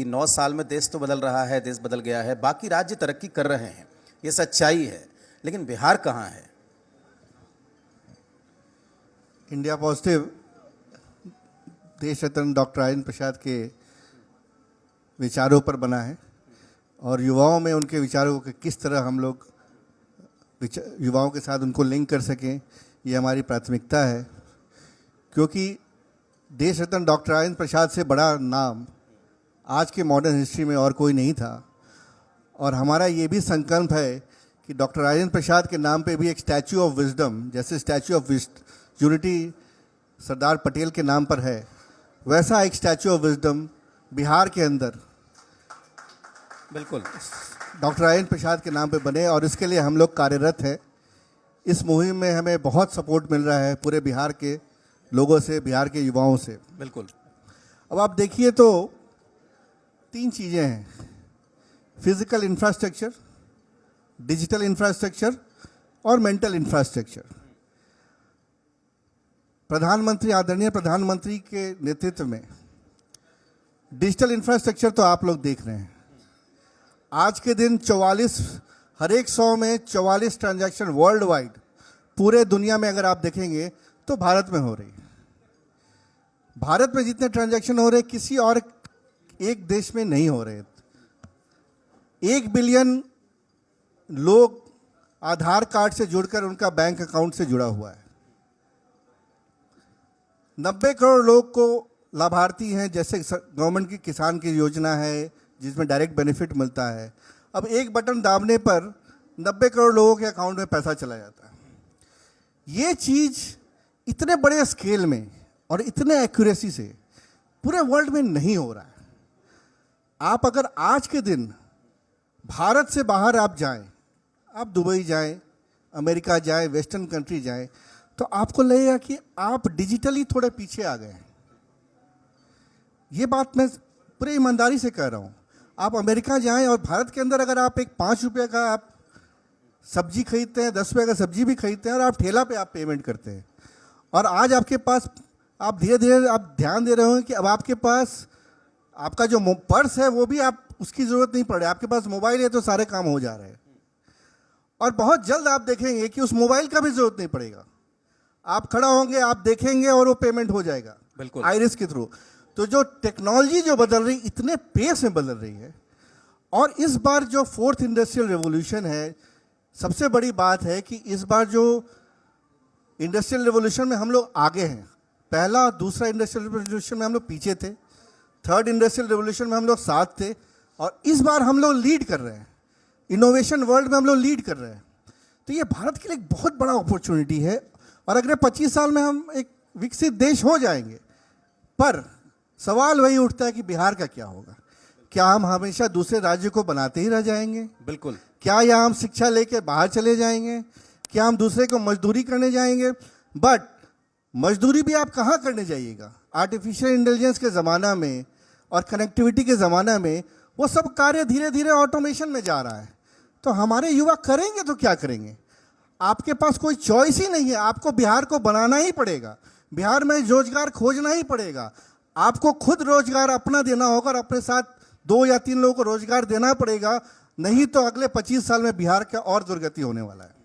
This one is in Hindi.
मोदी 9 साल में देश तो बदल रहा है, देश बदल गया है, बाकी राज्य तरक्की कर रहे हैं, ये सच्चाई है, लेकिन बिहार कहाँ है? इंडिया पॉजिटिव देश रत्न डॉक्टर राजेंद्र प्रसाद के विचारों पर बना है और युवाओं में उनके विचारों को किस तरह हम लोग युवाओं के साथ उनको लिंक कर सकें, ये हमारी प्राथमिकता है। क्योंकि देश रत्न डॉक्टर राजेंद्र प्रसाद से बड़ा नाम आज के मॉडर्न हिस्ट्री में और कोई नहीं था और हमारा ये भी संकल्प है कि डॉक्टर राजेंद्र प्रसाद के नाम पे भी एक स्टैचू ऑफ विजडम, जैसे statue of unity Sardar Patel के नाम पर है, वैसा एक स्टैचू ऑफ विजडम बिहार के अंदर बिल्कुल डॉक्टर राजेंद्र प्रसाद के नाम पे बने और इसके लिए हम लोग कार्यरत हैं। इस मुहिम में हमें बहुत सपोर्ट मिल रहा है पूरे बिहार के लोगों से, बिहार के युवाओं से। बिल्कुल। अब आप देखिए तो 3 चीज़ें हैं, फिजिकल इंफ्रास्ट्रक्चर, डिजिटल इंफ्रास्ट्रक्चर और मेंटल इंफ्रास्ट्रक्चर। प्रधानमंत्री, आदरणीय प्रधानमंत्री के नेतृत्व में डिजिटल इंफ्रास्ट्रक्चर तो आप लोग देख रहे हैं। आज के दिन 44, हर एक 100 में 44 ट्रांजैक्शन वर्ल्ड वाइड पूरे दुनिया में अगर आप देखेंगे तो भारत में हो रही है। भारत में जितने ट्रांजैक्शन हो रहे किसी और एक देश में नहीं हो रहे। 1 बिलियन लोग आधार कार्ड से जुड़कर उनका बैंक अकाउंट से जुड़ा हुआ है। 90 करोड़ लोग को लाभार्थी हैं, जैसे गवर्नमेंट की किसान की योजना है जिसमें डायरेक्ट बेनिफिट मिलता है। अब एक बटन दाबने पर 90 करोड़ लोगों के अकाउंट में पैसा चला जाता है। ये चीज़ इतने बड़े स्केल में और इतने एक्यूरेसी से पूरे वर्ल्ड में नहीं हो रहा है। आप अगर आज के दिन भारत से बाहर आप जाएं, आप दुबई जाएं, अमेरिका जाएं, वेस्टर्न कंट्री जाएं, तो आपको लगेगा कि आप डिजिटली थोड़े पीछे आ गए हैं। ये बात मैं पूरी ईमानदारी से कह रहा हूँ। आप अमेरिका जाएं और भारत के अंदर अगर आप एक 5 रुपये का आप सब्जी खरीदते हैं, 10 रुपये का सब्जी भी खरीदते हैं और आप ठेला पे आप पेमेंट करते हैं, और आज आपके पास आप धीरे धीरे आप ध्यान दे रहे हो कि अब आपके पास आपका जो पर्स है वो भी आप उसकी ज़रूरत नहीं पड़ रही, आपके पास मोबाइल है तो सारे काम हो जा रहे हैं। और बहुत जल्द आप देखेंगे कि उस मोबाइल का भी ज़रूरत नहीं पड़ेगा, आप खड़ा होंगे, आप देखेंगे और वो पेमेंट हो जाएगा बिल्कुल आइरिस के थ्रू। तो जो टेक्नोलॉजी जो बदल रही, इतने पेस में बदल रही है। और इस बार जो 4th इंडस्ट्रियल रेवोल्यूशन है, सबसे बड़ी बात है कि इस बार जो इंडस्ट्रियल रेवोल्यूशन में हम लोग आगे हैं। पहला और दूसरा इंडस्ट्रियल रेवोल्यूशन में हम लोग पीछे थे, 3rd इंडस्ट्रियल रेवोल्यूशन में हम लोग साथ थे, और इस बार हम लोग लीड कर रहे हैं। इनोवेशन वर्ल्ड में हम लोग लीड कर रहे हैं। तो ये भारत के लिए एक बहुत बड़ा अपॉर्चुनिटी है और अगले 25 साल में हम एक विकसित देश हो जाएंगे। पर सवाल वही उठता है कि बिहार का क्या होगा? क्या हम हमेशा दूसरे राज्य को बनाते ही रह जाएंगे? बिल्कुल। क्या या हम शिक्षा लेके बाहर चले जाएंगे? क्या हम दूसरे को मजदूरी करने जाएंगे? बट मजदूरी भी आप कहाँ करने जाइएगा? आर्टिफिशियल इंटेलिजेंस के ज़माना में और कनेक्टिविटी के ज़माना में वो सब कार्य धीरे धीरे ऑटोमेशन में जा रहा है। तो हमारे युवा करेंगे तो क्या करेंगे? आपके पास कोई चॉइस ही नहीं है, आपको बिहार को बनाना ही पड़ेगा, बिहार में रोजगार खोजना ही पड़ेगा। आपको खुद रोजगार अपना देना होगा और अपने साथ 2 या 3 लोगों को रोजगार देना पड़ेगा, नहीं तो अगले 25 साल में बिहार का और दुर्गति होने वाला है।